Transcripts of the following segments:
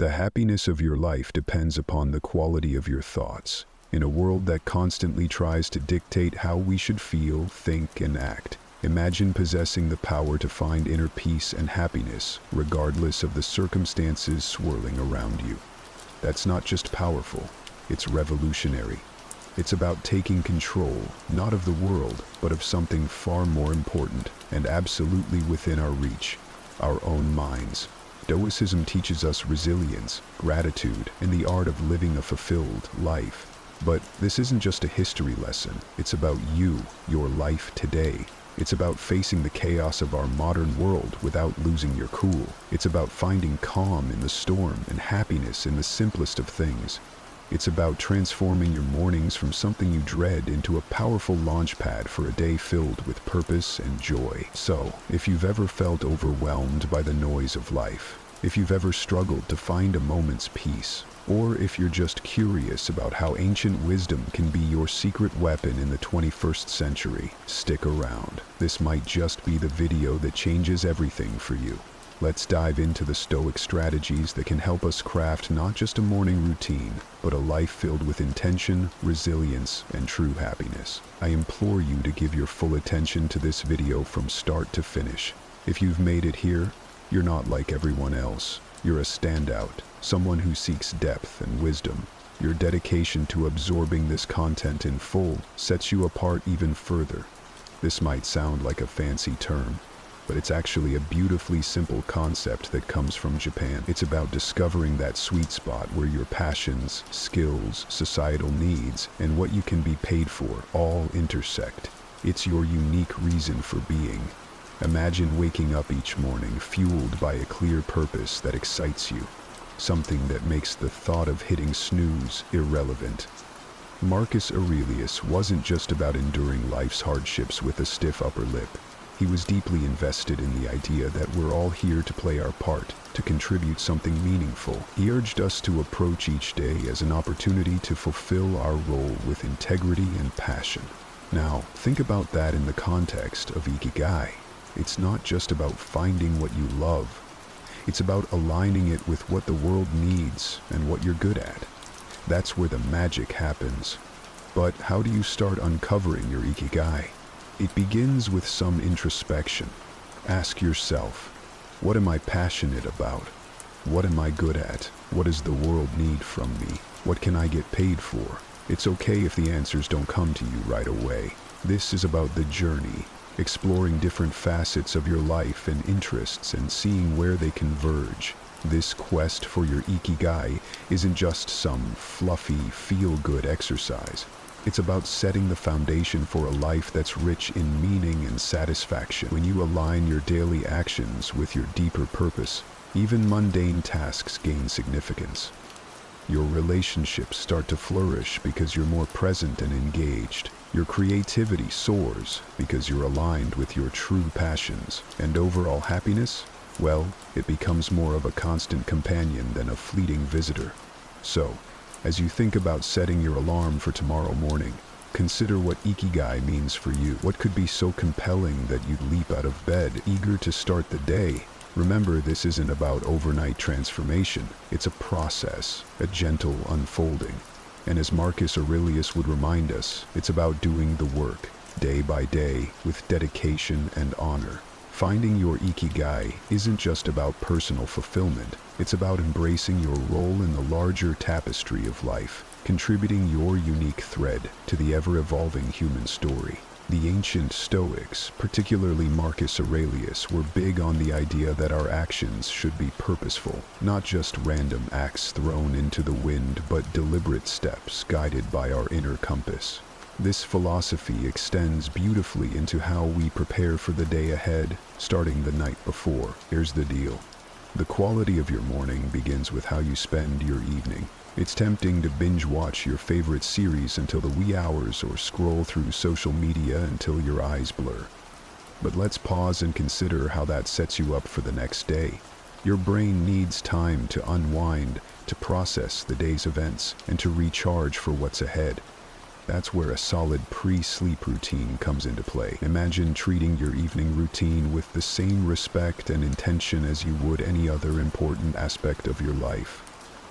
The happiness of your life depends upon the quality of your thoughts. In a world that constantly tries to dictate how we should feel, think, and act, imagine possessing the power to find inner peace and happiness, regardless of the circumstances swirling around you. That's not just powerful, it's revolutionary. It's about taking control, not of the world, but of something far more important and absolutely within our reach, our own minds. Stoicism teaches us resilience, gratitude, and the art of living a fulfilled life. But this isn't just a history lesson. It's about you, your life today. It's about facing the chaos of our modern world without losing your cool. It's about finding calm in the storm and happiness in the simplest of things. It's about transforming your mornings from something you dread into a powerful launchpad for a day filled with purpose and joy. So, if you've ever felt overwhelmed by the noise of life, if you've ever struggled to find a moment's peace, or if you're just curious about how ancient wisdom can be your secret weapon in the 21st century, stick around. This might just be the video that changes everything for you. Let's dive into the Stoic strategies that can help us craft not just a morning routine, but a life filled with intention, resilience, and true happiness. I implore you to give your full attention to this video from start to finish. If you've made it here, you're not like everyone else. You're a standout, someone who seeks depth and wisdom. Your dedication to absorbing this content in full sets you apart even further. This might sound like a fancy term, but it's actually a beautifully simple concept that comes from Japan. It's about discovering that sweet spot where your passions, skills, societal needs, and what you can be paid for all intersect. It's your unique reason for being. Imagine waking up each morning fueled by a clear purpose that excites you, something that makes the thought of hitting snooze irrelevant. Marcus Aurelius wasn't just about enduring life's hardships with a stiff upper lip. He was deeply invested in the idea that we're all here to play our part, to contribute something meaningful. He urged us to approach each day as an opportunity to fulfill our role with integrity and passion. Now, think about that in the context of Ikigai. It's not just about finding what you love. It's about aligning it with what the world needs and what you're good at. That's where the magic happens. But how do you start uncovering your Ikigai? It begins with some introspection. Ask yourself, what am I passionate about? What am I good at? What does the world need from me? What can I get paid for? It's okay if the answers don't come to you right away. This is about the journey, exploring different facets of your life and interests and seeing where they converge. This quest for your Ikigai isn't just some fluffy, feel-good exercise. It's about setting the foundation for a life that's rich in meaning and satisfaction. When you align your daily actions with your deeper purpose, even mundane tasks gain significance. Your relationships start to flourish because you're more present and engaged. Your creativity soars because you're aligned with your true passions. And overall happiness? Well, it becomes more of a constant companion than a fleeting visitor. So, as you think about setting your alarm for tomorrow morning, consider what Ikigai means for you. What could be so compelling that you'd leap out of bed, eager to start the day? Remember, this isn't about overnight transformation. It's a process, a gentle unfolding. And as Marcus Aurelius would remind us, it's about doing the work, day by day, with dedication and honor. Finding your Ikigai isn't just about personal fulfillment. It's about embracing your role in the larger tapestry of life, contributing your unique thread to the ever-evolving human story. The ancient Stoics, particularly Marcus Aurelius, were big on the idea that our actions should be purposeful, not just random acts thrown into the wind, but deliberate steps guided by our inner compass. This philosophy extends beautifully into how we prepare for the day ahead, starting the night before. Here's the deal. The quality of your morning begins with how you spend your evening. It's tempting to binge watch your favorite series until the wee hours or scroll through social media until your eyes blur. But let's pause and consider how that sets you up for the next day. Your brain needs time to unwind, to process the day's events, and to recharge for what's ahead. That's where a solid pre-sleep routine comes into play. Imagine treating your evening routine with the same respect and intention as you would any other important aspect of your life.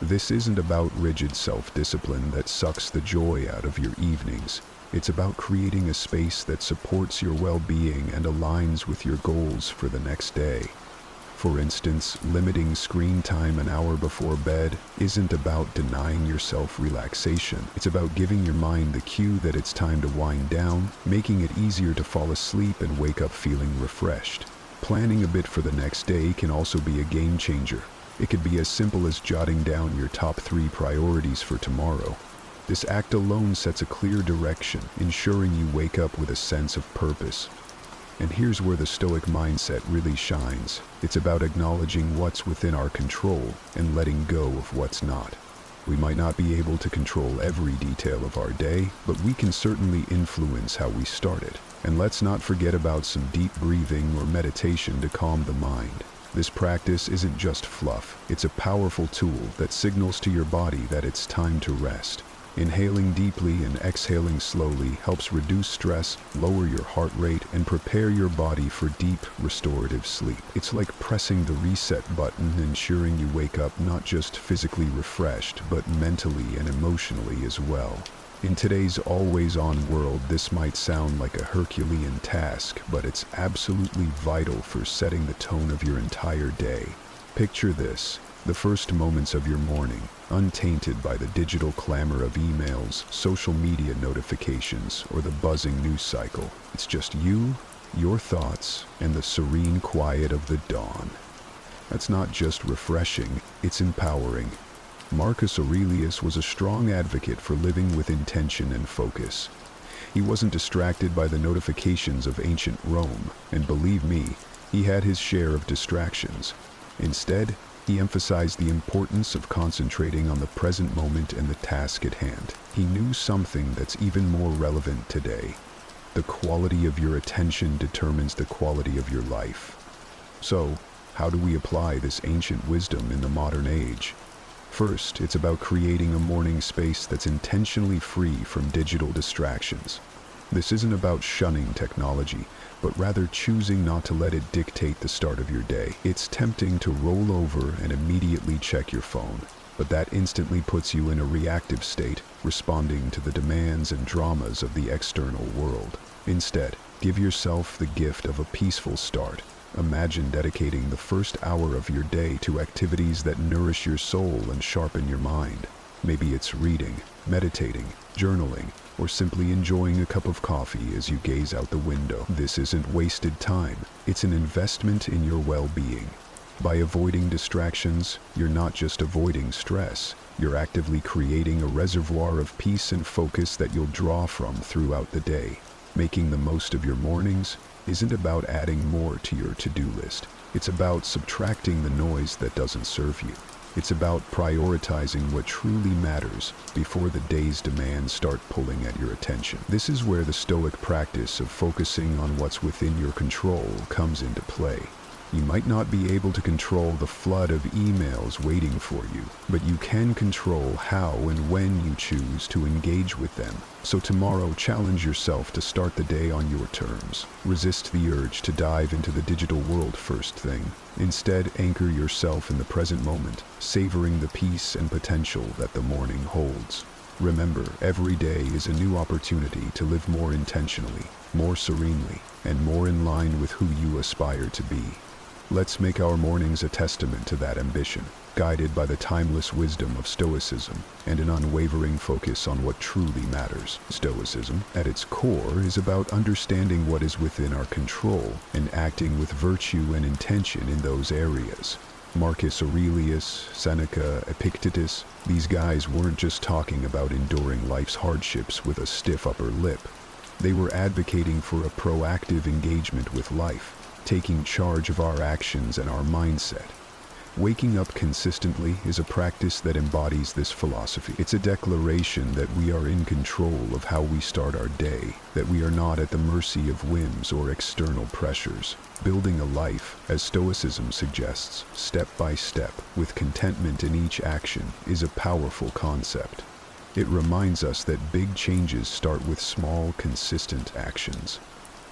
This isn't about rigid self-discipline that sucks the joy out of your evenings. It's about creating a space that supports your well-being and aligns with your goals for the next day. For instance, limiting screen time an hour before bed isn't about denying yourself relaxation. It's about giving your mind the cue that it's time to wind down, making it easier to fall asleep and wake up feeling refreshed. Planning a bit for the next day can also be a game changer. It could be as simple as jotting down your top 3 priorities for tomorrow. This act alone sets a clear direction, ensuring you wake up with a sense of purpose. And here's where the Stoic mindset really shines. It's about acknowledging what's within our control and letting go of what's not. We might not be able to control every detail of our day, but we can certainly influence how we start it. And let's not forget about some deep breathing or meditation to calm the mind. This practice isn't just fluff, it's a powerful tool that signals to your body that it's time to rest. Inhaling deeply and exhaling slowly helps reduce stress, lower your heart rate, and prepare your body for deep, restorative sleep. It's like pressing the reset button, ensuring you wake up not just physically refreshed, but mentally and emotionally as well. In today's always-on world, this might sound like a Herculean task, but it's absolutely vital for setting the tone of your entire day. Picture this: the first moments of your morning, untainted by the digital clamor of emails, social media notifications, or the buzzing news cycle. It's just you, your thoughts, and the serene quiet of the dawn. That's not just refreshing, it's empowering. Marcus Aurelius was a strong advocate for living with intention and focus. He wasn't distracted by the notifications of ancient Rome, and believe me, he had his share of distractions. Instead, he emphasized the importance of concentrating on the present moment and the task at hand. He knew something that's even more relevant today. The quality of your attention determines the quality of your life. So, how do we apply this ancient wisdom in the modern age? First, it's about creating a morning space that's intentionally free from digital distractions. This isn't about shunning technology, but rather choosing not to let it dictate the start of your day. It's tempting to roll over and immediately check your phone, but that instantly puts you in a reactive state, responding to the demands and dramas of the external world. Instead, give yourself the gift of a peaceful start. Imagine dedicating the first hour of your day to activities that nourish your soul and sharpen your mind. Maybe it's reading, meditating, journaling, or simply enjoying a cup of coffee as you gaze out the window. This isn't wasted time, it's an investment in your well-being. By avoiding distractions, you're not just avoiding stress, you're actively creating a reservoir of peace and focus that you'll draw from throughout the day. Making the most of your mornings isn't about adding more to your to-do list. It's about subtracting the noise that doesn't serve you. It's about prioritizing what truly matters before the day's demands start pulling at your attention. This is where the Stoic practice of focusing on what's within your control comes into play. You might not be able to control the flood of emails waiting for you, but you can control how and when you choose to engage with them. So tomorrow, challenge yourself to start the day on your terms. Resist the urge to dive into the digital world first thing. Instead, anchor yourself in the present moment, savoring the peace and potential that the morning holds. Remember, every day is a new opportunity to live more intentionally, more serenely, and more in line with who you aspire to be. Let's make our mornings a testament to that ambition, guided by the timeless wisdom of Stoicism and an unwavering focus on what truly matters. Stoicism, at its core, is about understanding what is within our control and acting with virtue and intention in those areas. Marcus Aurelius, Seneca, Epictetus, these guys weren't just talking about enduring life's hardships with a stiff upper lip. They were advocating for a proactive engagement with life, taking charge of our actions and our mindset. Waking up consistently is a practice that embodies this philosophy. It's a declaration that we are in control of how we start our day, that we are not at the mercy of whims or external pressures. Building a life, as Stoicism suggests, step by step, with contentment in each action, is a powerful concept. It reminds us that big changes start with small, consistent actions.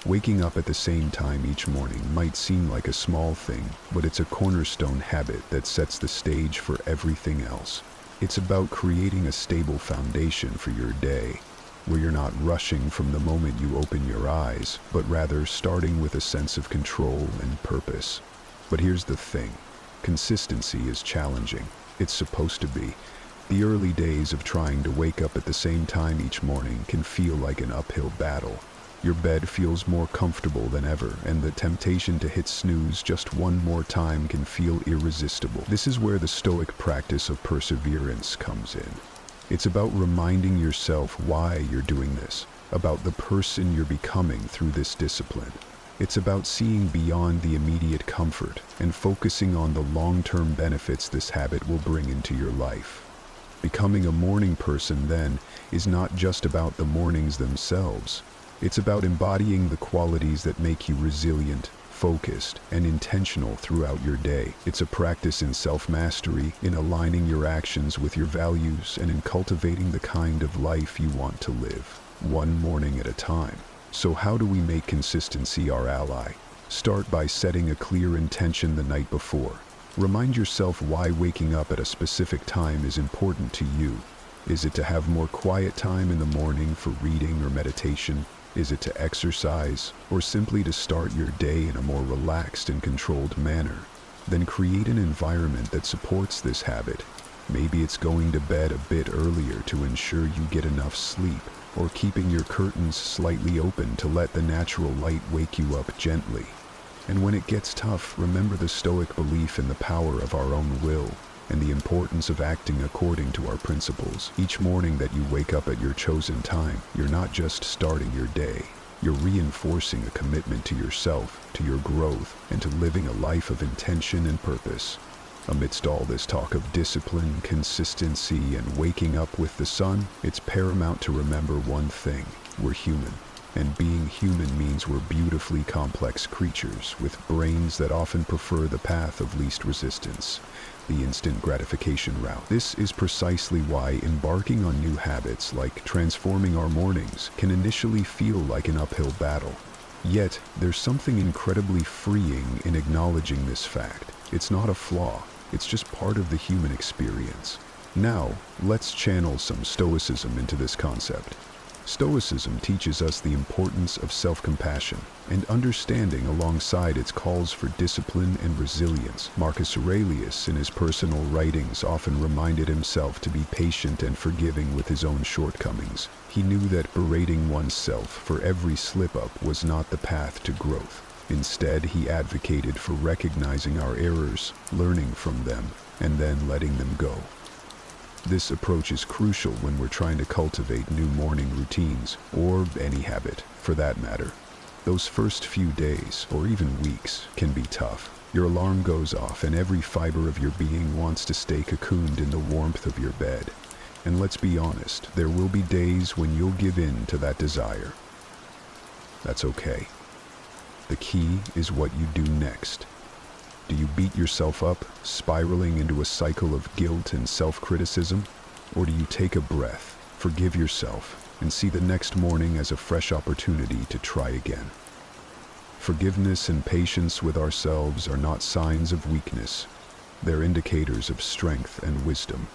Waking up at the same time each morning might seem like a small thing, but it's a cornerstone habit that sets the stage for everything else. It's about creating a stable foundation for your day, where you're not rushing from the moment you open your eyes, but rather starting with a sense of control and purpose. But here's the thing. Consistency is challenging. It's supposed to be. The early days of trying to wake up at the same time each morning can feel like an uphill battle. Your bed feels more comfortable than ever, and the temptation to hit snooze just one more time can feel irresistible. This is where the Stoic practice of perseverance comes in. It's about reminding yourself why you're doing this, about the person you're becoming through this discipline. It's about seeing beyond the immediate comfort and focusing on the long-term benefits this habit will bring into your life. Becoming a morning person, then, is not just about the mornings themselves. It's about embodying the qualities that make you resilient, focused, and intentional throughout your day. It's a practice in self-mastery, in aligning your actions with your values, and in cultivating the kind of life you want to live, one morning at a time. So how do we make consistency our ally? Start by setting a clear intention the night before. Remind yourself why waking up at a specific time is important to you. Is it to have more quiet time in the morning for reading or meditation? Is it to exercise, or simply to start your day in a more relaxed and controlled manner? Then create an environment that supports this habit. Maybe it's going to bed a bit earlier to ensure you get enough sleep, or keeping your curtains slightly open to let the natural light wake you up gently. And when it gets tough, remember the Stoic belief in the power of our own will and the importance of acting according to our principles. Each morning that you wake up at your chosen time, you're not just starting your day. You're reinforcing a commitment to yourself, to your growth, and to living a life of intention and purpose. Amidst all this talk of discipline, consistency, and waking up with the sun, it's paramount to remember one thing: we're human. And being human means we're beautifully complex creatures with brains that often prefer the path of least resistance, the instant gratification route. This is precisely why embarking on new habits like transforming our mornings can initially feel like an uphill battle. Yet, there's something incredibly freeing in acknowledging this fact. It's not a flaw, it's just part of the human experience. Now, let's channel some Stoicism into this concept. Stoicism teaches us the importance of self-compassion and understanding alongside its calls for discipline and resilience. Marcus Aurelius, in his personal writings, often reminded himself to be patient and forgiving with his own shortcomings. He knew that berating oneself for every slip-up was not the path to growth. Instead, he advocated for recognizing our errors, learning from them, and then letting them go. This approach is crucial when we're trying to cultivate new morning routines, or any habit, for that matter. Those first few days, or even weeks, can be tough. Your alarm goes off and every fiber of your being wants to stay cocooned in the warmth of your bed. And let's be honest, there will be days when you'll give in to that desire. That's okay. The key is what you do next. Do you beat yourself up, spiraling into a cycle of guilt and self-criticism? Or do you take a breath, forgive yourself, and see the next morning as a fresh opportunity to try again? Forgiveness and patience with ourselves are not signs of weakness. They're indicators of strength and wisdom.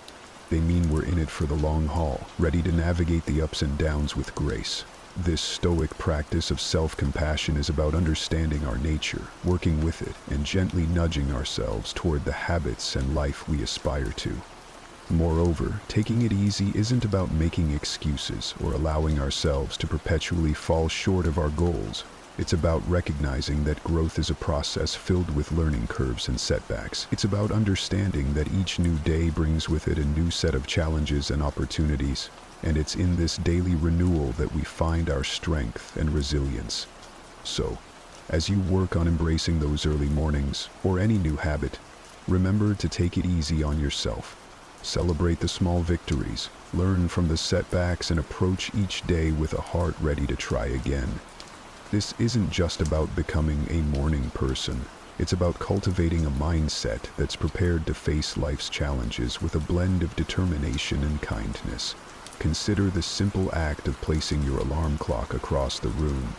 They mean we're in it for the long haul, ready to navigate the ups and downs with grace. This Stoic practice of self-compassion is about understanding our nature, working with it, and gently nudging ourselves toward the habits and life we aspire to. Moreover, taking it easy isn't about making excuses or allowing ourselves to perpetually fall short of our goals. It's about recognizing that growth is a process filled with learning curves and setbacks. It's about understanding that each new day brings with it a new set of challenges and opportunities. And it's in this daily renewal that we find our strength and resilience. So, as you work on embracing those early mornings, or any new habit, remember to take it easy on yourself. Celebrate the small victories, learn from the setbacks, and approach each day with a heart ready to try again. This isn't just about becoming a morning person. It's about cultivating a mindset that's prepared to face life's challenges with a blend of determination and kindness. Consider the simple act of placing your alarm clock across the room.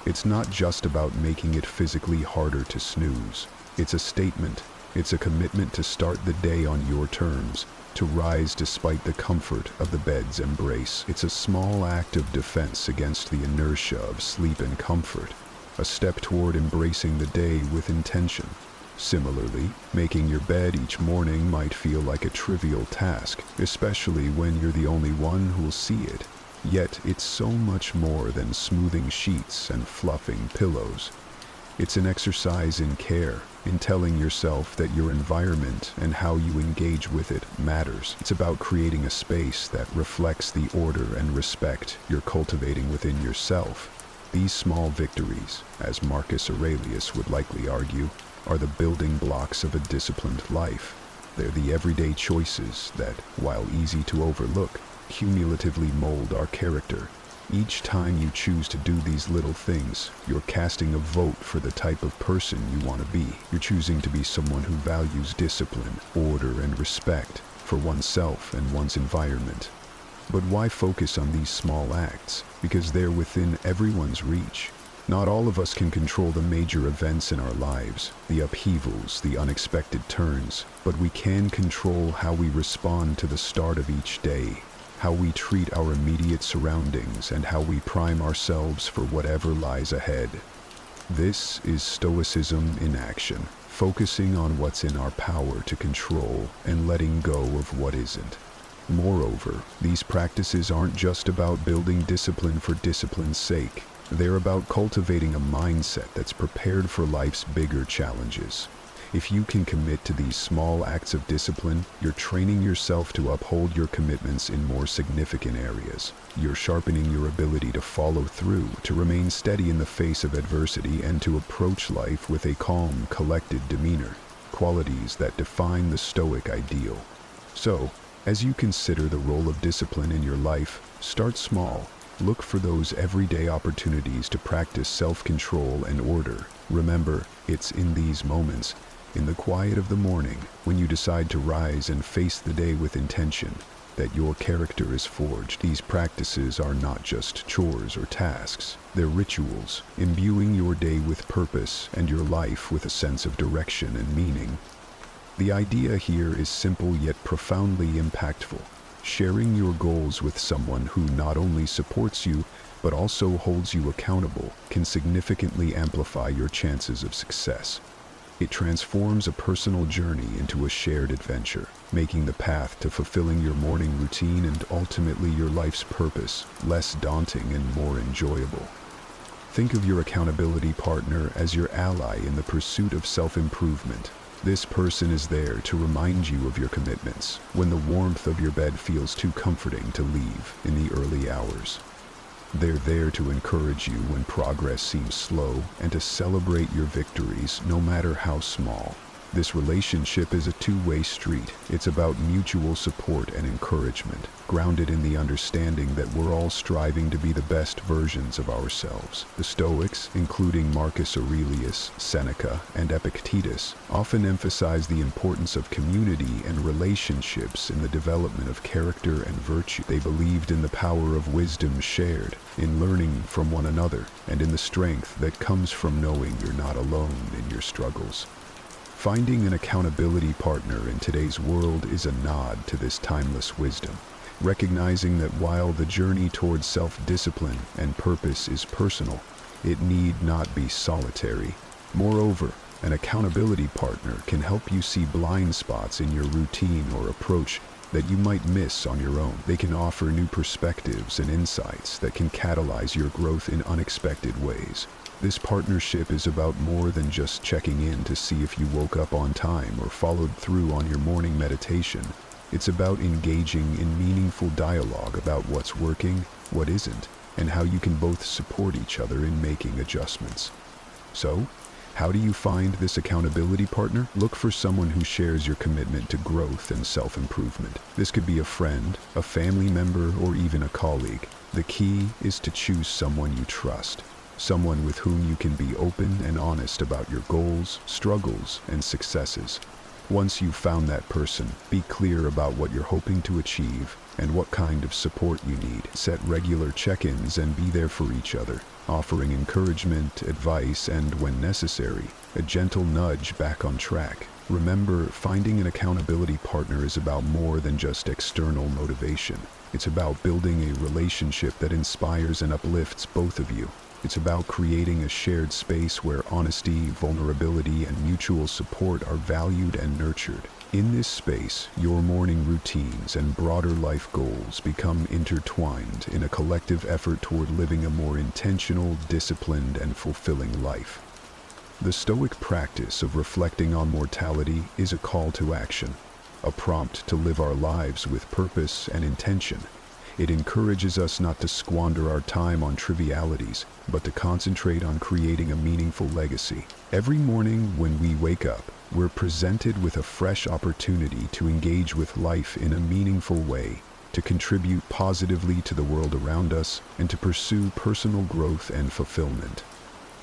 It's not just about making it physically harder to snooze. It's a statement, It's a commitment to start the day on your terms, to rise despite the comfort of the bed's embrace. It's a small act of defense against the inertia of sleep and comfort, a step toward embracing the day with intention. Similarly, making your bed each morning might feel like a trivial task, especially when you're the only one who'll see it. Yet it's so much more than smoothing sheets and fluffing pillows. It's an exercise in care, in telling yourself that your environment and how you engage with it matters. It's about creating a space that reflects the order and respect you're cultivating within yourself. These small victories, as Marcus Aurelius would likely argue, are the building blocks of a disciplined life. They're the everyday choices that, while easy to overlook, cumulatively mold our character. Each time you choose to do these little things, you're casting a vote for the type of person you want to be. You're choosing to be someone who values discipline, order, and respect for oneself and one's environment. But why focus on these small acts? Because they're within everyone's reach. Not all of us can control the major events in our lives, the upheavals, the unexpected turns, but we can control how we respond to the start of each day, how we treat our immediate surroundings, and how we prime ourselves for whatever lies ahead. This is Stoicism in action, focusing on what's in our power to control and letting go of what isn't. Moreover, these practices aren't just about building discipline for discipline's sake. They're about cultivating a mindset that's prepared for life's bigger challenges. If you can commit to these small acts of discipline, you're training yourself to uphold your commitments in more significant areas. You're sharpening your ability to follow through, to remain steady in the face of adversity, and to approach life with a calm, collected demeanor, qualities that define the Stoic ideal. So, as you consider the role of discipline in your life, start small. Look for those everyday opportunities to practice self-control and order. Remember, it's in these moments, in the quiet of the morning, when you decide to rise and face the day with intention, that your character is forged. These practices are not just chores or tasks. They're rituals, imbuing your day with purpose and your life with a sense of direction and meaning. The idea here is simple yet profoundly impactful. Sharing your goals with someone who not only supports you, but also holds you accountable, can significantly amplify your chances of success. It transforms a personal journey into a shared adventure, making the path to fulfilling your morning routine and ultimately your life's purpose less daunting and more enjoyable. Think of your accountability partner as your ally in the pursuit of self-improvement. This person is there to remind you of your commitments when the warmth of your bed feels too comforting to leave in the early hours. They're there to encourage you when progress seems slow and to celebrate your victories, no matter how small. This relationship is a two-way street. It's about mutual support and encouragement, grounded in the understanding that we're all striving to be the best versions of ourselves. The Stoics, including Marcus Aurelius, Seneca, and Epictetus, often emphasize the importance of community and relationships in the development of character and virtue. They believed in the power of wisdom shared, in learning from one another, and in the strength that comes from knowing you're not alone in your struggles. Finding an accountability partner in today's world is a nod to this timeless wisdom, recognizing that while the journey towards self-discipline and purpose is personal, it need not be solitary. Moreover, an accountability partner can help you see blind spots in your routine or approach that you might miss on your own. They can offer new perspectives and insights that can catalyze your growth in unexpected ways. This partnership is about more than just checking in to see if you woke up on time or followed through on your morning meditation. It's about engaging in meaningful dialogue about what's working, what isn't, and how you can both support each other in making adjustments. So, how do you find this accountability partner? Look for someone who shares your commitment to growth and self-improvement. This could be a friend, a family member, or even a colleague. The key is to choose someone you trust. Someone with whom you can be open and honest about your goals, struggles, and successes. Once you've found that person, be clear about what you're hoping to achieve and what kind of support you need. Set regular check-ins and be there for each other, offering encouragement, advice, and, when necessary, a gentle nudge back on track. Remember, finding an accountability partner is about more than just external motivation. It's about building a relationship that inspires and uplifts both of you. It's about creating a shared space where honesty, vulnerability, and mutual support are valued and nurtured. In this space, your morning routines and broader life goals become intertwined in a collective effort toward living a more intentional, disciplined, and fulfilling life. The Stoic practice of reflecting on mortality is a call to action, a prompt to live our lives with purpose and intention. It encourages us not to squander our time on trivialities, but to concentrate on creating a meaningful legacy. Every morning when we wake up, we're presented with a fresh opportunity to engage with life in a meaningful way, to contribute positively to the world around us, and to pursue personal growth and fulfillment.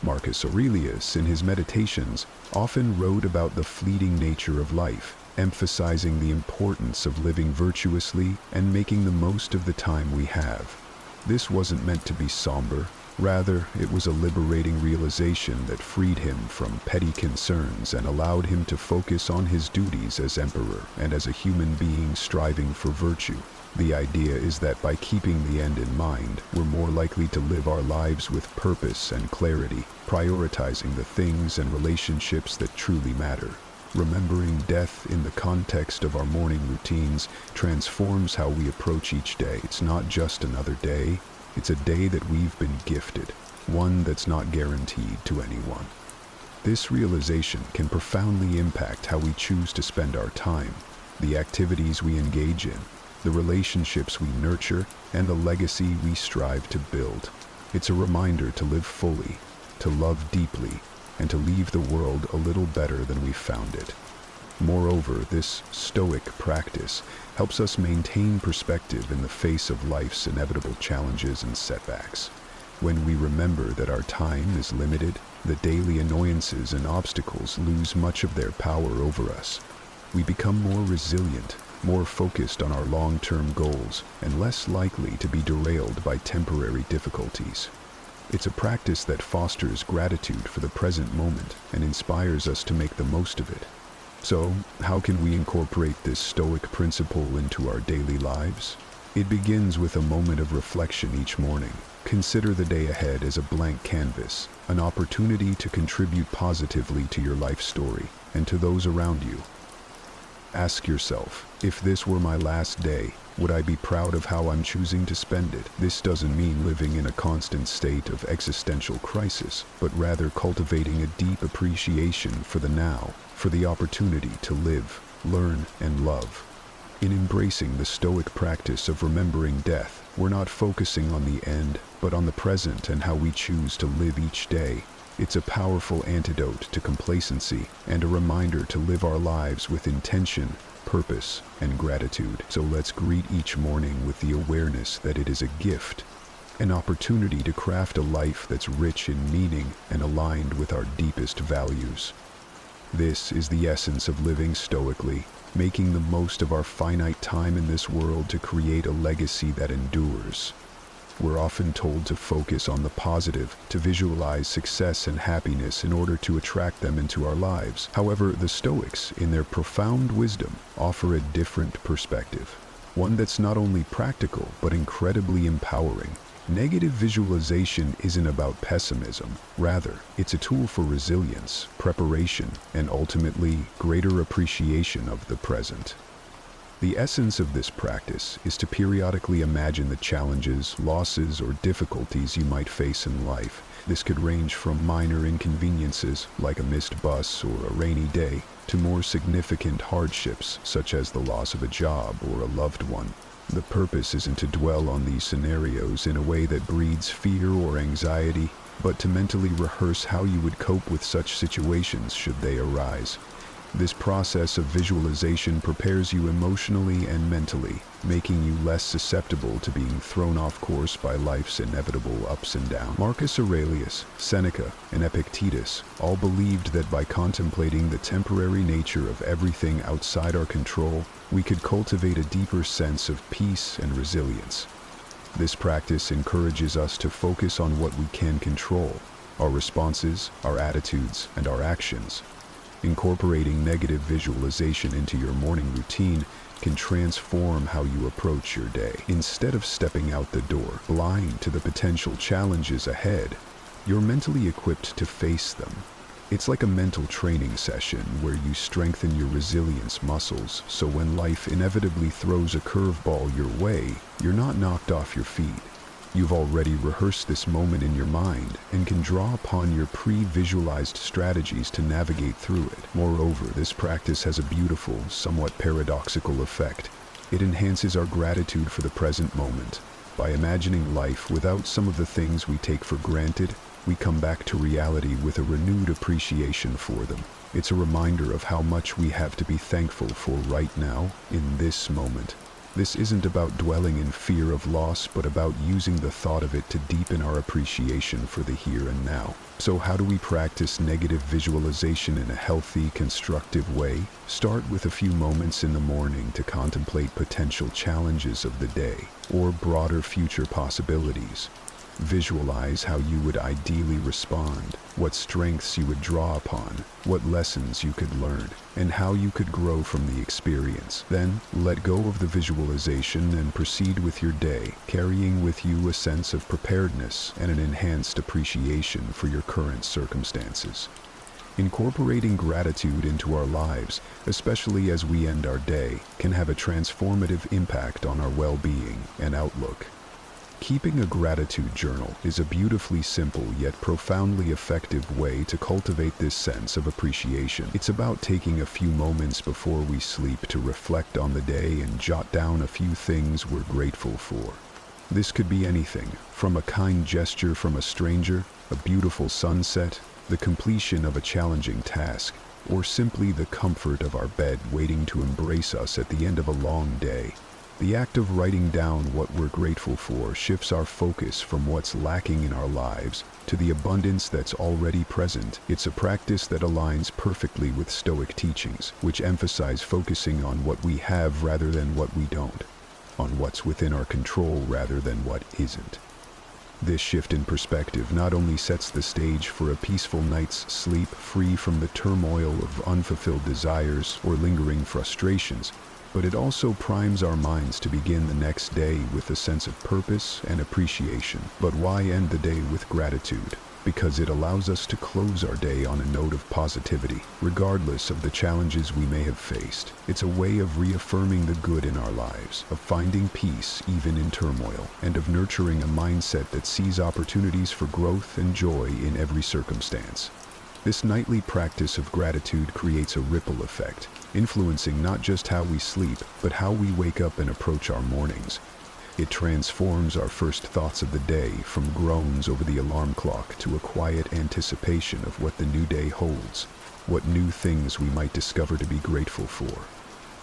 Marcus Aurelius, in his Meditations, often wrote about the fleeting nature of life, emphasizing the importance of living virtuously and making the most of the time we have. This wasn't meant to be somber. Rather, it was a liberating realization that freed him from petty concerns and allowed him to focus on his duties as emperor and as a human being striving for virtue. The idea is that by keeping the end in mind, we're more likely to live our lives with purpose and clarity, prioritizing the things and relationships that truly matter. Remembering death in the context of our morning routines transforms how we approach each day. It's not just another day, it's a day that we've been gifted, one that's not guaranteed to anyone. This realization can profoundly impact how we choose to spend our time, the activities we engage in, the relationships we nurture, and the legacy we strive to build. It's a reminder to live fully, to love deeply, and to leave the world a little better than we found it. Moreover, this Stoic practice helps us maintain perspective in the face of life's inevitable challenges and setbacks. When we remember that our time is limited, the daily annoyances and obstacles lose much of their power over us. We become more resilient, more focused on our long-term goals, and less likely to be derailed by temporary difficulties. It's a practice that fosters gratitude for the present moment and inspires us to make the most of it. So, how can we incorporate this Stoic principle into our daily lives? It begins with a moment of reflection each morning. Consider the day ahead as a blank canvas, an opportunity to contribute positively to your life story and to those around you. Ask yourself, if this were my last day, would I be proud of how I'm choosing to spend it? This doesn't mean living in a constant state of existential crisis, but rather cultivating a deep appreciation for the now, for the opportunity to live, learn, and love. In embracing the Stoic practice of remembering death, we're not focusing on the end, but on the present and how we choose to live each day. It's a powerful antidote to complacency and a reminder to live our lives with intention, purpose, and gratitude. So let's greet each morning with the awareness that it is a gift, an opportunity to craft a life that's rich in meaning and aligned with our deepest values. This is the essence of living stoically, making the most of our finite time in this world to create a legacy that endures. We're often told to focus on the positive, to visualize success and happiness in order to attract them into our lives. However, the Stoics, in their profound wisdom, offer a different perspective, one that's not only practical but incredibly empowering. Negative visualization isn't about pessimism. Rather, it's a tool for resilience, preparation, and ultimately, greater appreciation of the present. The essence of this practice is to periodically imagine the challenges, losses, or difficulties you might face in life. This could range from minor inconveniences, like a missed bus or a rainy day, to more significant hardships, such as the loss of a job or a loved one. The purpose isn't to dwell on these scenarios in a way that breeds fear or anxiety, but to mentally rehearse how you would cope with such situations should they arise. This process of visualization prepares you emotionally and mentally, making you less susceptible to being thrown off course by life's inevitable ups and downs. Marcus Aurelius, Seneca, and Epictetus all believed that by contemplating the temporary nature of everything outside our control, we could cultivate a deeper sense of peace and resilience. This practice encourages us to focus on what we can control, our responses, our attitudes, and our actions. Incorporating negative visualization into your morning routine can transform how you approach your day. Instead of stepping out the door, blind to the potential challenges ahead, you're mentally equipped to face them. It's like a mental training session where you strengthen your resilience muscles, so when life inevitably throws a curveball your way, you're not knocked off your feet. You've already rehearsed this moment in your mind and can draw upon your pre-visualized strategies to navigate through it. Moreover, this practice has a beautiful, somewhat paradoxical effect. It enhances our gratitude for the present moment. By imagining life without some of the things we take for granted, we come back to reality with a renewed appreciation for them. It's a reminder of how much we have to be thankful for right now, in this moment. This isn't about dwelling in fear of loss, but about using the thought of it to deepen our appreciation for the here and now. So how do we practice negative visualization in a healthy, constructive way? Start with a few moments in the morning to contemplate potential challenges of the day, or broader future possibilities. Visualize how you would ideally respond, what strengths you would draw upon, what lessons you could learn, and how you could grow from the experience. Then, let go of the visualization and proceed with your day, carrying with you a sense of preparedness and an enhanced appreciation for your current circumstances. Incorporating gratitude into our lives, especially as we end our day, can have a transformative impact on our well-being and outlook. Keeping a gratitude journal is a beautifully simple yet profoundly effective way to cultivate this sense of appreciation. It's about taking a few moments before we sleep to reflect on the day and jot down a few things we're grateful for. This could be anything, from a kind gesture from a stranger, a beautiful sunset, the completion of a challenging task, or simply the comfort of our bed waiting to embrace us at the end of a long day. The act of writing down what we're grateful for shifts our focus from what's lacking in our lives to the abundance that's already present. It's a practice that aligns perfectly with Stoic teachings, which emphasize focusing on what we have rather than what we don't, on what's within our control rather than what isn't. This shift in perspective not only sets the stage for a peaceful night's sleep free from the turmoil of unfulfilled desires or lingering frustrations, but it also primes our minds to begin the next day with a sense of purpose and appreciation. But why end the day with gratitude? Because it allows us to close our day on a note of positivity, regardless of the challenges we may have faced. It's a way of reaffirming the good in our lives, of finding peace even in turmoil, and of nurturing a mindset that sees opportunities for growth and joy in every circumstance. This nightly practice of gratitude creates a ripple effect, influencing not just how we sleep, but how we wake up and approach our mornings. It transforms our first thoughts of the day from groans over the alarm clock to a quiet anticipation of what the new day holds, what new things we might discover to be grateful for.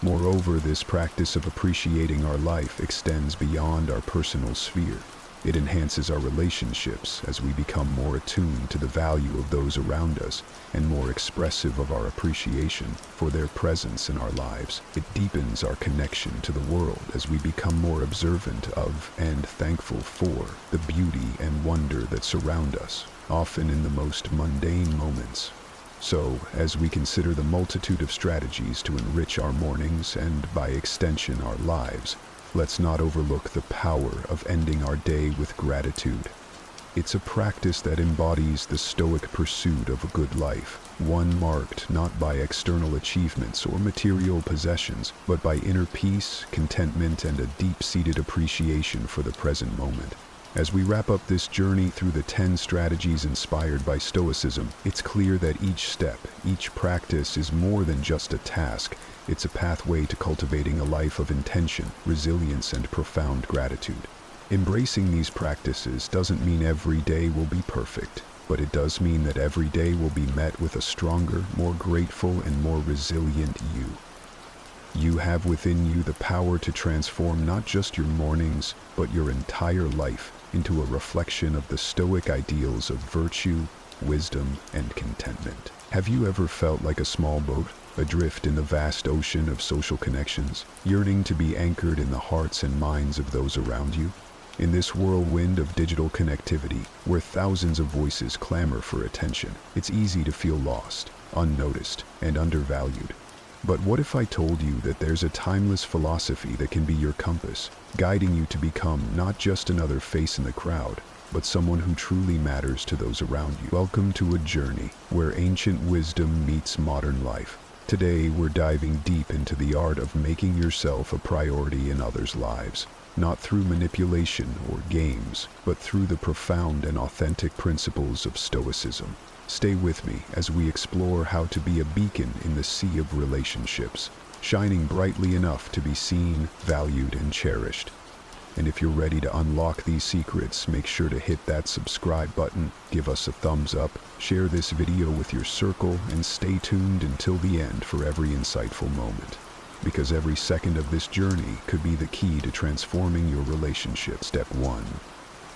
Moreover, this practice of appreciating our life extends beyond our personal sphere. It enhances our relationships as we become more attuned to the value of those around us and more expressive of our appreciation for their presence in our lives. It deepens our connection to the world as we become more observant of and thankful for the beauty and wonder that surround us, often in the most mundane moments. So, as we consider the multitude of strategies to enrich our mornings and, by extension, our lives, let's not overlook the power of ending our day with gratitude. It's a practice that embodies the Stoic pursuit of a good life, one marked not by external achievements or material possessions, but by inner peace, contentment, and a deep-seated appreciation for the present moment. As we wrap up this journey through the 10 strategies inspired by Stoicism, it's clear that each step, each practice is more than just a task. It's a pathway to cultivating a life of intention, resilience, and profound gratitude. Embracing these practices doesn't mean every day will be perfect, but it does mean that every day will be met with a stronger, more grateful, and more resilient you. You have within you the power to transform not just your mornings, but your entire life into a reflection of the Stoic ideals of virtue, wisdom, and contentment. Have you ever felt like a small boat, adrift in the vast ocean of social connections, yearning to be anchored in the hearts and minds of those around you? In this whirlwind of digital connectivity, where thousands of voices clamor for attention, it's easy to feel lost, unnoticed, and undervalued. But what if I told you that there's a timeless philosophy that can be your compass, guiding you to become not just another face in the crowd, but someone who truly matters to those around you? Welcome to a journey where ancient wisdom meets modern life. Today, we're diving deep into the art of making yourself a priority in others' lives, not through manipulation or games, but through the profound and authentic principles of Stoicism. Stay with me as we explore how to be a beacon in the sea of relationships, shining brightly enough to be seen, valued, and cherished. And if you're ready to unlock these secrets, make sure to hit that subscribe button, give us a thumbs up, share this video with your circle, and stay tuned until the end for every insightful moment. Because every second of this journey could be the key to transforming your relationship. Step 1.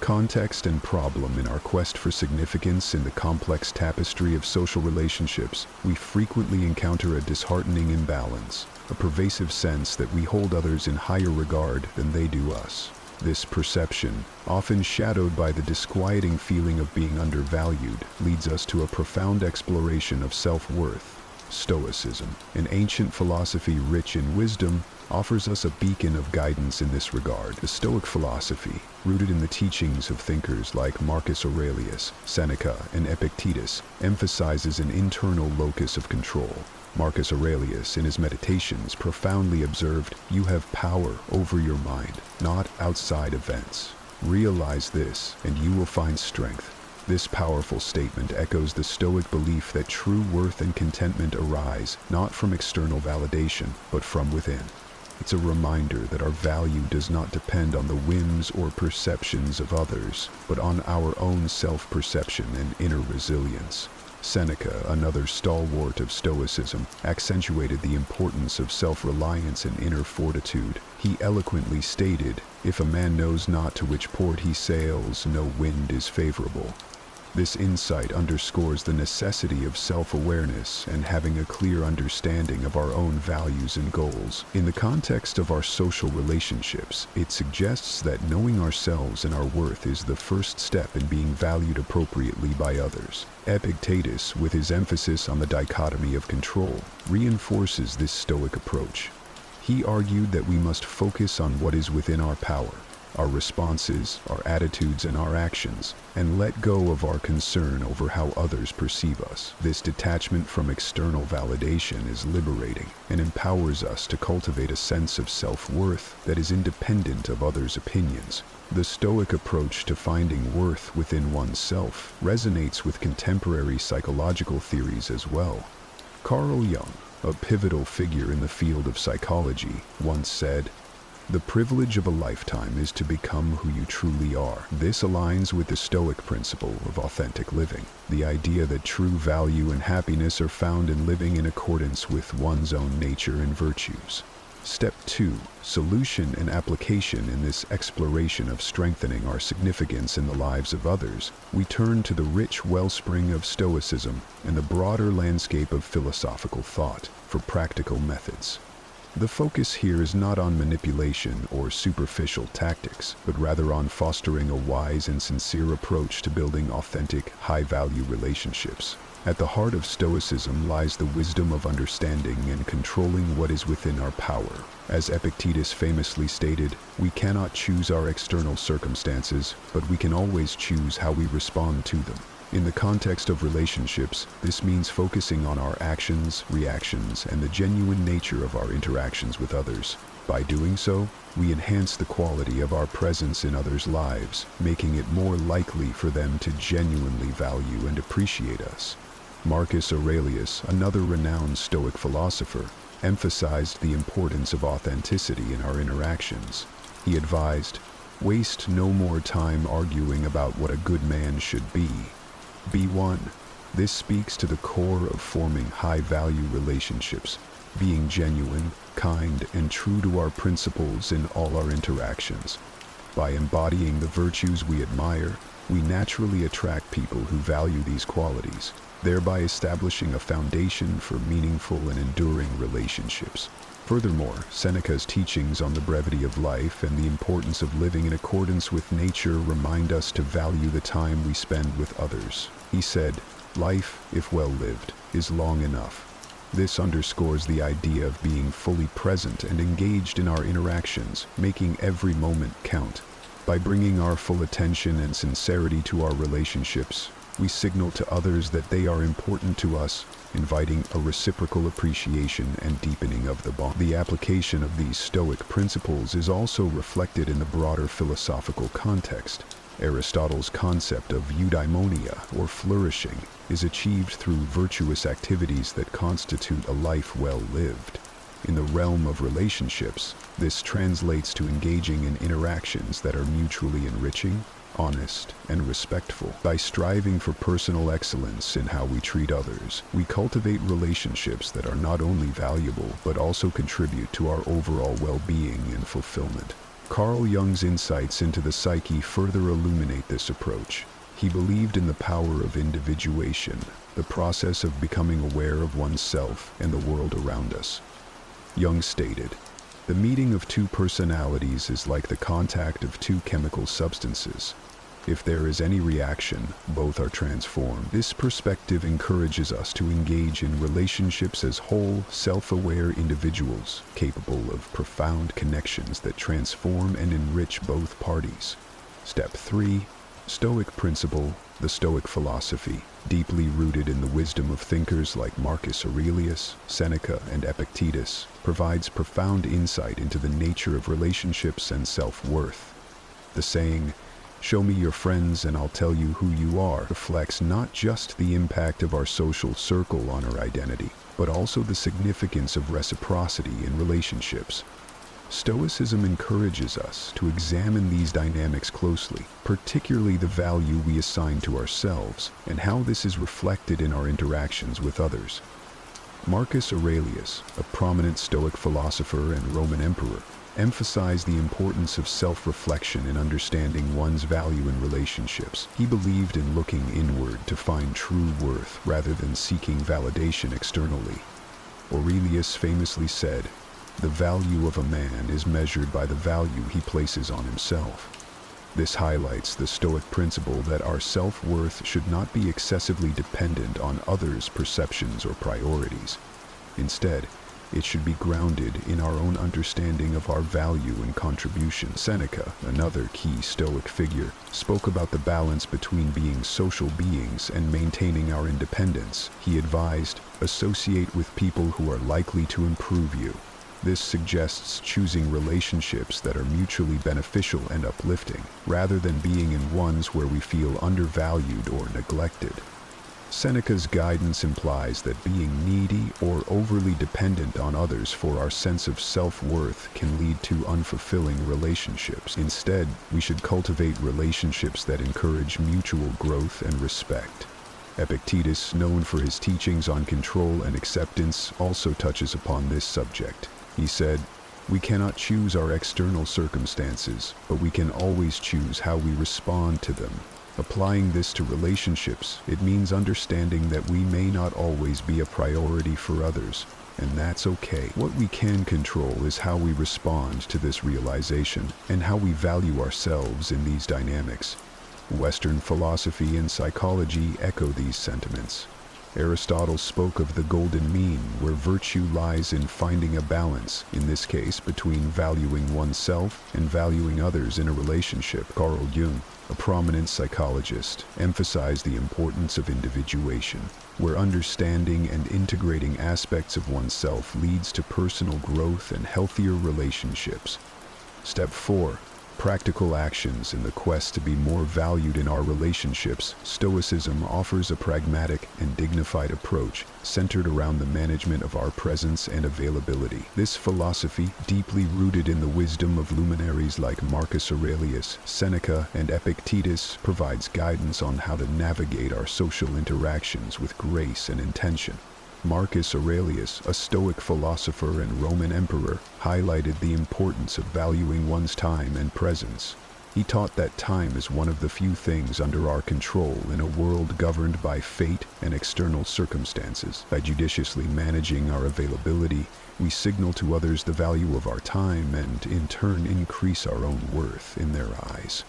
Context and problem. In our quest for significance in the complex tapestry of social relationships, we frequently encounter a disheartening imbalance, a pervasive sense that we hold others in higher regard than they do us. This perception, often shadowed by the disquieting feeling of being undervalued, leads us to a profound exploration of self-worth. Stoicism, an ancient philosophy rich in wisdom, offers us a beacon of guidance in this regard. The Stoic philosophy, rooted in the teachings of thinkers like Marcus Aurelius, Seneca, and Epictetus, emphasizes an internal locus of control. Marcus Aurelius, in his Meditations, profoundly observed, "You have power over your mind, not outside events. Realize this, and you will find strength." This powerful statement echoes the Stoic belief that true worth and contentment arise not from external validation, but from within. It's a reminder that our value does not depend on the whims or perceptions of others, but on our own self-perception and inner resilience. Seneca, another stalwart of Stoicism, accentuated the importance of self-reliance and inner fortitude. He eloquently stated, "If a man knows not to which port he sails, no wind is favorable." This insight underscores the necessity of self-awareness and having a clear understanding of our own values and goals. In the context of our social relationships, it suggests that knowing ourselves and our worth is the first step in being valued appropriately by others. Epictetus, with his emphasis on the dichotomy of control, reinforces this Stoic approach. He argued that we must focus on what is within our power, our responses, our attitudes, and our actions, and let go of our concern over how others perceive us. This detachment from external validation is liberating and empowers us to cultivate a sense of self-worth that is independent of others' opinions. The Stoic approach to finding worth within oneself resonates with contemporary psychological theories as well. Carl Jung, a pivotal figure in the field of psychology, once said, "The privilege of a lifetime is to become who you truly are." This aligns with the Stoic principle of authentic living, the idea that true value and happiness are found in living in accordance with one's own nature and virtues. Step 2. Solution and application. In this exploration of strengthening our significance in the lives of others, we turn to the rich wellspring of Stoicism and the broader landscape of philosophical thought for practical methods. The focus here is not on manipulation or superficial tactics, but rather on fostering a wise and sincere approach to building authentic, high-value relationships. At the heart of Stoicism lies the wisdom of understanding and controlling what is within our power. As Epictetus famously stated, "We cannot choose our external circumstances, but we can always choose how we respond to them." In the context of relationships, this means focusing on our actions, reactions, and the genuine nature of our interactions with others. By doing so, we enhance the quality of our presence in others' lives, making it more likely for them to genuinely value and appreciate us. Marcus Aurelius, another renowned Stoic philosopher, emphasized the importance of authenticity in our interactions. He advised, "Waste no more time arguing about what a good man should be. Be one." This speaks to the core of forming high-value relationships, being genuine, kind, and true to our principles in all our interactions. By embodying the virtues we admire, we naturally attract people who value these qualities, thereby establishing a foundation for meaningful and enduring relationships. Furthermore, Seneca's teachings on the brevity of life and the importance of living in accordance with nature remind us to value the time we spend with others. He said, Life, if well lived, is long enough. This underscores the idea of being fully present and engaged in our interactions, making every moment count. By bringing our full attention and sincerity to our relationships, we signal to others that they are important to us, inviting a reciprocal appreciation and deepening of the bond. The application of these Stoic principles is also reflected in the broader philosophical context. Aristotle's concept of eudaimonia, or flourishing, is achieved through virtuous activities that constitute a life well lived. In the realm of relationships, this translates to engaging in interactions that are mutually enriching, honest, and respectful. By striving for personal excellence in how we treat others, we cultivate relationships that are not only valuable but also contribute to our overall well-being and fulfillment. Carl Jung's insights into the psyche further illuminate this approach. He believed in the power of individuation, the process of becoming aware of oneself and the world around us. Jung stated, "The meeting of two personalities is like the contact of two chemical substances. If there is any reaction, both are transformed." This perspective encourages us to engage in relationships as whole, self-aware individuals, capable of profound connections that transform and enrich both parties. Step 3. Stoic principle, the Stoic philosophy, deeply rooted in the wisdom of thinkers like Marcus Aurelius, Seneca, and Epictetus, provides profound insight into the nature of relationships and self-worth. The saying, "Show me your friends and I'll tell you who you are," reflects not just the impact of our social circle on our identity, but also the significance of reciprocity in relationships. Stoicism encourages us to examine these dynamics closely, particularly the value we assign to ourselves and how this is reflected in our interactions with others. Marcus Aurelius, a prominent Stoic philosopher and Roman emperor, emphasized the importance of self-reflection in understanding one's value in relationships. He believed in looking inward to find true worth rather than seeking validation externally. Aurelius famously said, "The value of a man is measured by the value he places on himself." This highlights the Stoic principle that our self-worth should not be excessively dependent on others' perceptions or priorities. Instead, it should be grounded in our own understanding of our value and contribution. Seneca, another key Stoic figure, spoke about the balance between being social beings and maintaining our independence. He advised, "Associate with people who are likely to improve you." This suggests choosing relationships that are mutually beneficial and uplifting, rather than being in ones where we feel undervalued or neglected. Seneca's guidance implies that being needy or overly dependent on others for our sense of self-worth can lead to unfulfilling relationships. Instead, we should cultivate relationships that encourage mutual growth and respect. Epictetus, known for his teachings on control and acceptance, also touches upon this subject. He said, "We cannot choose our external circumstances, but we can always choose how we respond to them." Applying this to relationships, it means understanding that we may not always be a priority for others, and that's okay. What we can control is how we respond to this realization and how we value ourselves in these dynamics. Western philosophy and psychology echo these sentiments. Aristotle spoke of the golden mean, where virtue lies in finding a balance, in this case between valuing oneself and valuing others in a relationship. Carl Jung, a prominent psychologist, emphasized the importance of individuation, where understanding and integrating aspects of oneself leads to personal growth and healthier relationships. Step 4. Practical actions in the quest to be more valued in our relationships. Stoicism offers a pragmatic and dignified approach centered around the management of our presence and availability. This philosophy, deeply rooted in the wisdom of luminaries like Marcus Aurelius, Seneca, and Epictetus, provides guidance on how to navigate our social interactions with grace and intention. Marcus Aurelius, a Stoic philosopher and Roman emperor, highlighted the importance of valuing one's time and presence. He taught that time is one of the few things under our control in a world governed by fate and external circumstances. By judiciously managing our availability, we signal to others the value of our time and, in turn, increase our own worth in their eyes.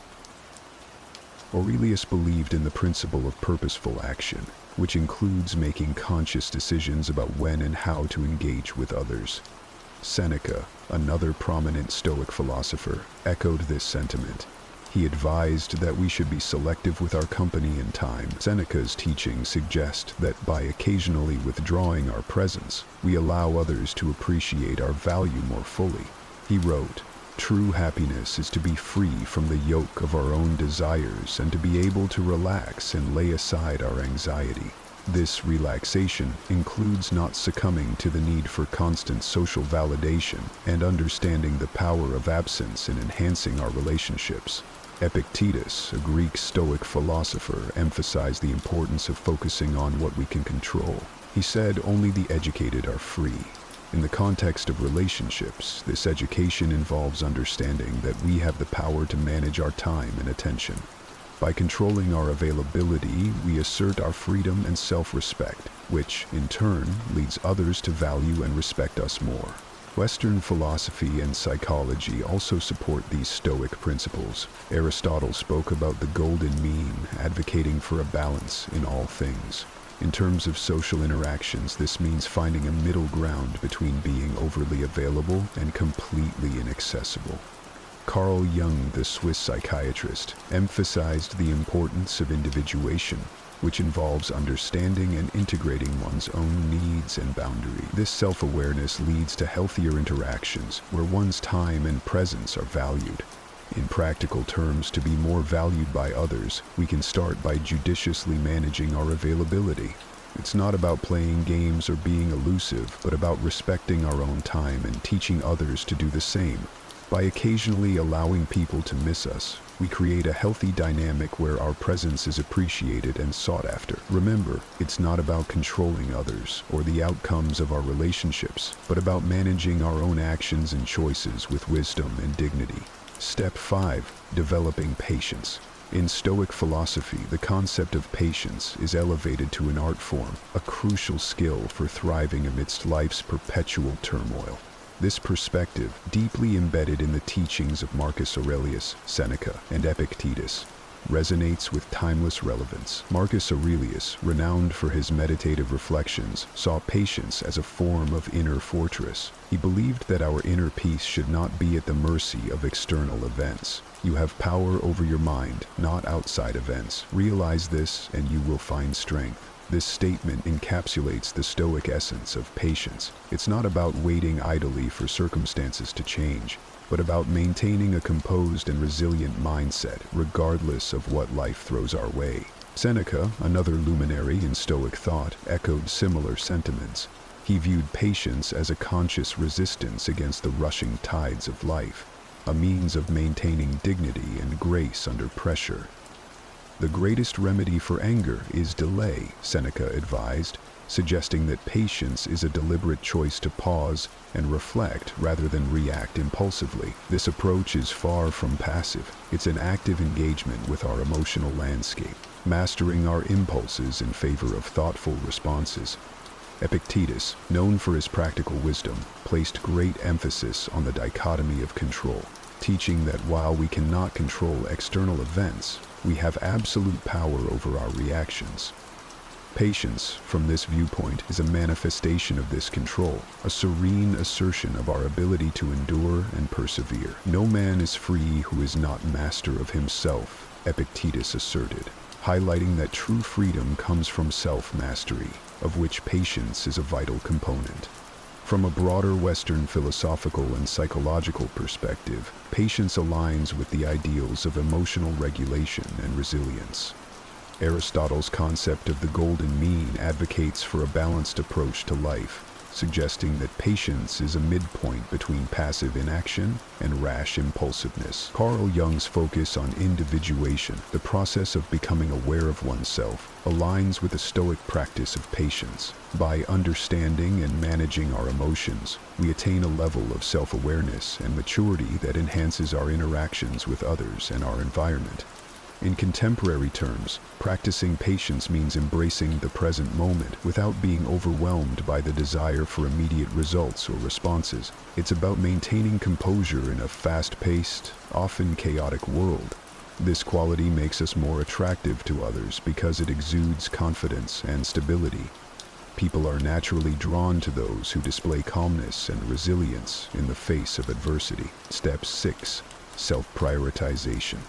Aurelius believed in the principle of purposeful action, which includes making conscious decisions about when and how to engage with others. Seneca, another prominent Stoic philosopher, echoed this sentiment. He advised that we should be selective with our company and time. Seneca's teachings suggest that by occasionally withdrawing our presence, we allow others to appreciate our value more fully. He wrote, "True happiness is to be free from the yoke of our own desires and to be able to relax and lay aside our anxiety. This relaxation includes not succumbing to the need for constant social validation and understanding the power of absence in enhancing our relationships." Epictetus, a Greek Stoic philosopher, emphasized the importance of focusing on what we can control. He said only the educated are free. In the context of relationships, this education involves understanding that we have the power to manage our time and attention. By controlling our availability, we assert our freedom and self-respect, which, in turn, leads others to value and respect us more. Western philosophy and psychology also support these Stoic principles. Aristotle spoke about the golden mean, advocating for a balance in all things. In terms of social interactions, this means finding a middle ground between being overly available and completely inaccessible. Carl Jung, the Swiss psychiatrist, emphasized the importance of individuation, which involves understanding and integrating one's own needs and boundaries. This self-awareness leads to healthier interactions where one's time and presence are valued. In practical terms, to be more valued by others, we can start by judiciously managing our availability. It's not about playing games or being elusive, but about respecting our own time and teaching others to do the same. By occasionally allowing people to miss us, we create a healthy dynamic where our presence is appreciated and sought after. Remember, it's not about controlling others or the outcomes of our relationships, but about managing our own actions and choices with wisdom and dignity. Step 5. Developing patience. In Stoic philosophy, the concept of patience is elevated to an art form, a crucial skill for thriving amidst life's perpetual turmoil. This perspective, deeply embedded in the teachings of Marcus Aurelius, Seneca, and Epictetus, resonates with timeless relevance. Marcus Aurelius, renowned for his meditative reflections, saw patience as a form of inner fortress. He believed that our inner peace should not be at the mercy of external events. You have power over your mind, not outside events. Realize this, and you will find strength. This statement encapsulates the Stoic essence of patience. It's not about waiting idly for circumstances to change, but about maintaining a composed and resilient mindset regardless of what life throws our way. Seneca, another luminary in Stoic thought, echoed similar sentiments. He viewed patience as a conscious resistance against the rushing tides of life, a means of maintaining dignity and grace under pressure. The greatest remedy for anger is delay, Seneca advised, suggesting that patience is a deliberate choice to pause and reflect rather than react impulsively. This approach is far from passive. It's an active engagement with our emotional landscape, mastering our impulses in favor of thoughtful responses. Epictetus, known for his practical wisdom, placed great emphasis on the dichotomy of control, teaching that while we cannot control external events, we have absolute power over our reactions. Patience, from this viewpoint, is a manifestation of this control, a serene assertion of our ability to endure and persevere. No man is free who is not master of himself, Epictetus asserted, highlighting that true freedom comes from self-mastery, of which patience is a vital component. From a broader Western philosophical and psychological perspective, patience aligns with the ideals of emotional regulation and resilience. Aristotle's concept of the golden mean advocates for a balanced approach to life, suggesting that patience is a midpoint between passive inaction and rash impulsiveness. Carl Jung's focus on individuation, the process of becoming aware of oneself, aligns with the Stoic practice of patience. By understanding and managing our emotions, we attain a level of self-awareness and maturity that enhances our interactions with others and our environment. In contemporary terms, practicing patience means embracing the present moment without being overwhelmed by the desire for immediate results or responses. It's about maintaining composure in a fast-paced, often chaotic world. This quality makes us more attractive to others because it exudes confidence and stability. People are naturally drawn to those who display calmness and resilience in the face of adversity. Step 6. Self-prioritization.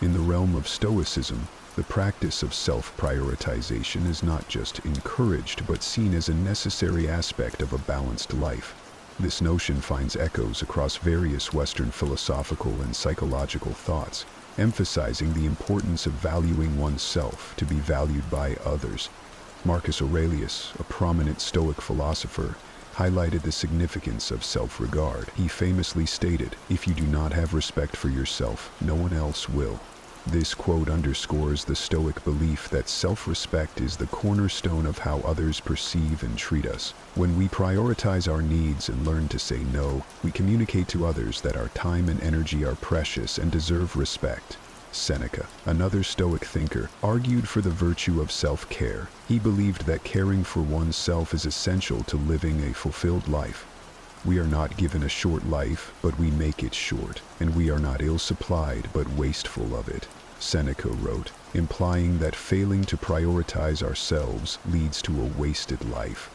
In the realm of Stoicism, the practice of self-prioritization is not just encouraged but seen as a necessary aspect of a balanced life. This notion finds echoes across various Western philosophical and psychological thoughts, emphasizing the importance of valuing oneself to be valued by others. Marcus Aurelius, a prominent Stoic philosopher, highlighted the significance of self-regard. He famously stated, "If you do not have respect for yourself, no one else will." This quote underscores the Stoic belief that self-respect is the cornerstone of how others perceive and treat us. When we prioritize our needs and learn to say no, we communicate to others that our time and energy are precious and deserve respect. Seneca, another Stoic thinker, argued for the virtue of self-care. He believed that caring for oneself is essential to living a fulfilled life. We are not given a short life, but we make it short, and we are not ill-supplied, but wasteful of it, Seneca wrote, implying that failing to prioritize ourselves leads to a wasted life.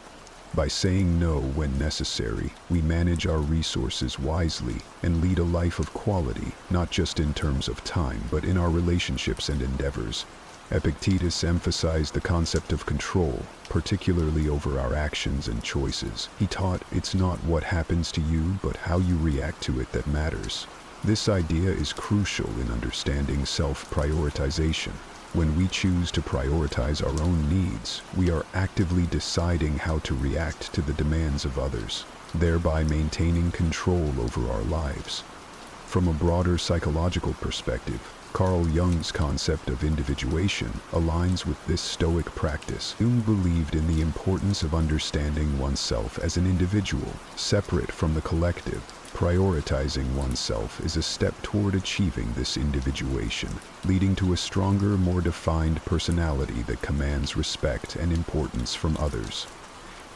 By saying no when necessary, we manage our resources wisely and lead a life of quality, not just in terms of time, but in our relationships and endeavors. Epictetus emphasized the concept of control, particularly over our actions and choices. He taught it's not what happens to you, but how you react to it that matters. This idea is crucial in understanding self-prioritization. When we choose to prioritize our own needs, we are actively deciding how to react to the demands of others, thereby maintaining control over our lives. From a broader psychological perspective, Carl Jung's concept of individuation aligns with this Stoic practice. Jung believed in the importance of understanding oneself as an individual, separate from the collective. Prioritizing oneself is a step toward achieving this individuation, leading to a stronger, more defined personality that commands respect and importance from others.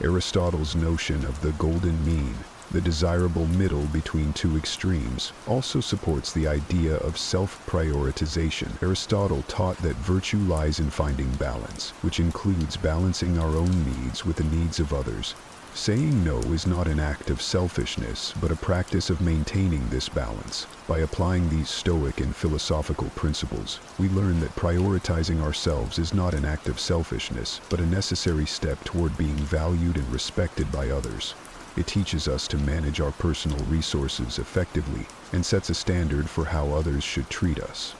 Aristotle's notion of the golden mean, the desirable middle between two extremes, also supports the idea of self-prioritization. Aristotle taught that virtue lies in finding balance, which includes balancing our own needs with the needs of others. Saying no is not an act of selfishness, but a practice of maintaining this balance. By applying these Stoic and philosophical principles, we learn that prioritizing ourselves is not an act of selfishness, but a necessary step toward being valued and respected by others. It teaches us to manage our personal resources effectively and sets a standard for how others should treat us.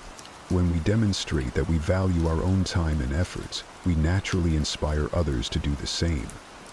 When we demonstrate that we value our own time and efforts, we naturally inspire others to do the same.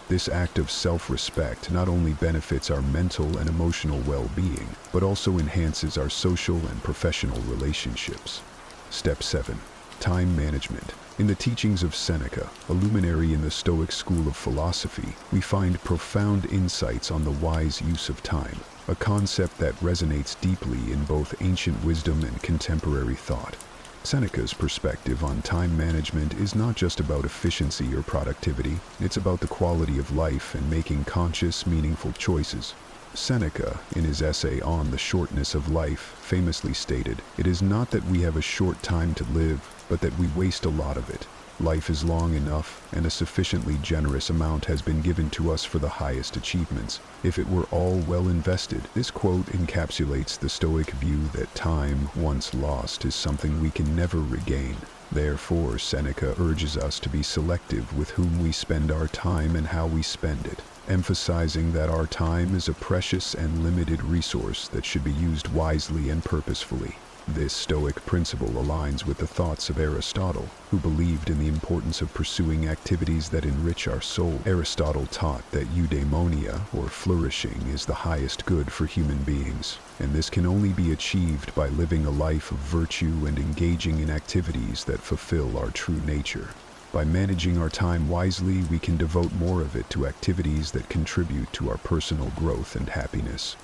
This act of self-respect not only benefits our mental and emotional well-being, but also enhances our social and professional relationships. Step 7. Time management. In the teachings of Seneca, a luminary in the Stoic school of philosophy, we find profound insights on the wise use of time, a concept that resonates deeply in both ancient wisdom and contemporary thought. Seneca's perspective on time management is not just about efficiency or productivity, it's about the quality of life and making conscious, meaningful choices. Seneca, in his essay on the shortness of life, famously stated, "It is not that we have a short time to live, but that we waste a lot of it. Life is long enough, and a sufficiently generous amount has been given to us for the highest achievements, if it were all well invested." This quote encapsulates the Stoic view that time, once lost, is something we can never regain. Therefore, Seneca urges us to be selective with whom we spend our time and how we spend it, emphasizing that our time is a precious and limited resource that should be used wisely and purposefully. This Stoic principle aligns with the thoughts of Aristotle, who believed in the importance of pursuing activities that enrich our soul. Aristotle taught that eudaimonia, or flourishing, is the highest good for human beings, and this can only be achieved by living a life of virtue and engaging in activities that fulfill our true nature. By managing our time wisely, we can devote more of it to activities that contribute to our personal growth and happiness.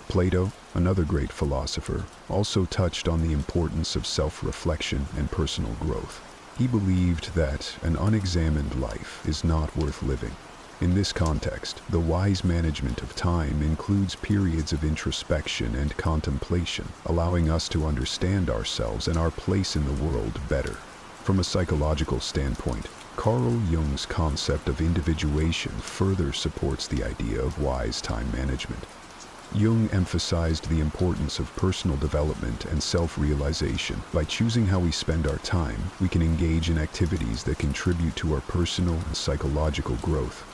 Plato, another great philosopher, also touched on the importance of self-reflection and personal growth. He believed that an unexamined life is not worth living. In this context, the wise management of time includes periods of introspection and contemplation, allowing us to understand ourselves and our place in the world better. From a psychological standpoint, Carl Jung's concept of individuation further supports the idea of wise time management. Jung emphasized the importance of personal development and self-realization. By choosing how we spend our time, we can engage in activities that contribute to our personal and psychological growth.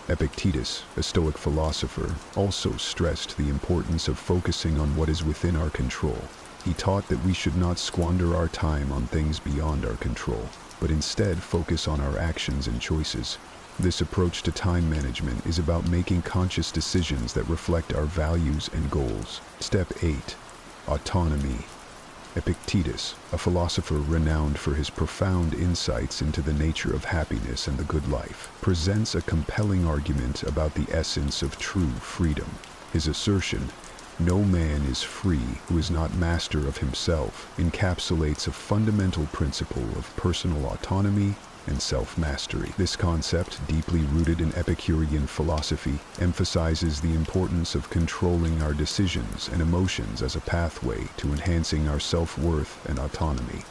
Epictetus, a Stoic philosopher, also stressed the importance of focusing on what is within our control. He taught that we should not squander our time on things beyond our control, but instead focus on our actions and choices. This approach to time management is about making conscious decisions that reflect our values and goals. Step 8. Autonomy. Epictetus, a philosopher renowned for his profound insights into the nature of happiness and the good life, presents a compelling argument about the essence of true freedom. His assertion, "No man is free who is not master of himself," encapsulates a fundamental principle of personal autonomy and self-mastery. This concept, deeply rooted in Epicurean philosophy, emphasizes the importance of controlling our decisions and emotions as a pathway to enhancing our self-worth and autonomy.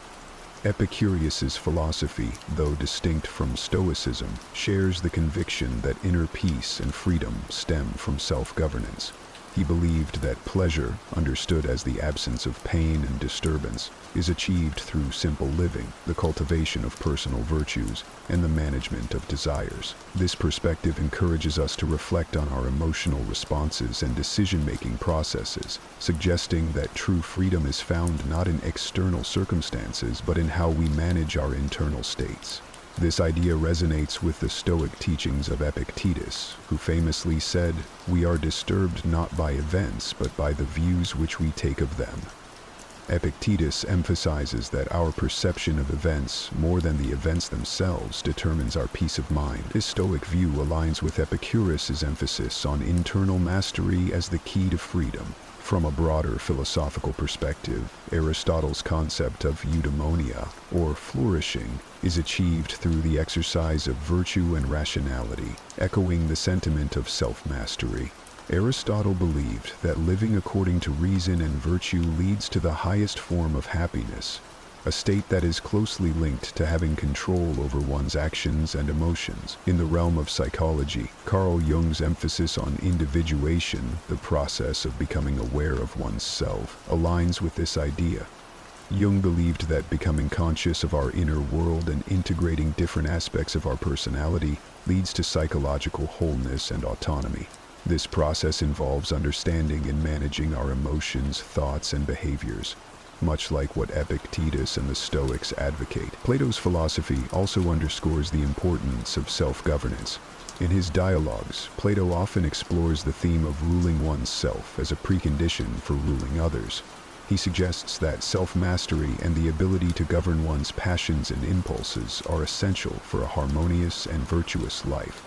Epicurus's philosophy, though distinct from Stoicism, shares the conviction that inner peace and freedom stem from self-governance. He believed that pleasure, understood as the absence of pain and disturbance, is achieved through simple living, the cultivation of personal virtues, and the management of desires. This perspective encourages us to reflect on our emotional responses and decision-making processes, suggesting that true freedom is found not in external circumstances, but in how we manage our internal states. This idea resonates with the Stoic teachings of Epictetus, who famously said, "We are disturbed not by events, but by the views which we take of them." Epictetus emphasizes that our perception of events, more than the events themselves, determines our peace of mind. This Stoic view aligns with Epicurus's emphasis on internal mastery as the key to freedom. From a broader philosophical perspective, Aristotle's concept of eudaimonia, or flourishing, is achieved through the exercise of virtue and rationality, echoing the sentiment of self-mastery. Aristotle believed that living according to reason and virtue leads to the highest form of happiness, a state that is closely linked to having control over one's actions and emotions. In the realm of psychology, Carl Jung's emphasis on individuation, the process of becoming aware of one's self, aligns with this idea. Jung believed that becoming conscious of our inner world and integrating different aspects of our personality leads to psychological wholeness and autonomy. This process involves understanding and managing our emotions, thoughts, and behaviors, much like what Epictetus and the Stoics advocate. Plato's philosophy also underscores the importance of self-governance. In his dialogues, Plato often explores the theme of ruling one's self as a precondition for ruling others. He suggests that self-mastery and the ability to govern one's passions and impulses are essential for a harmonious and virtuous life.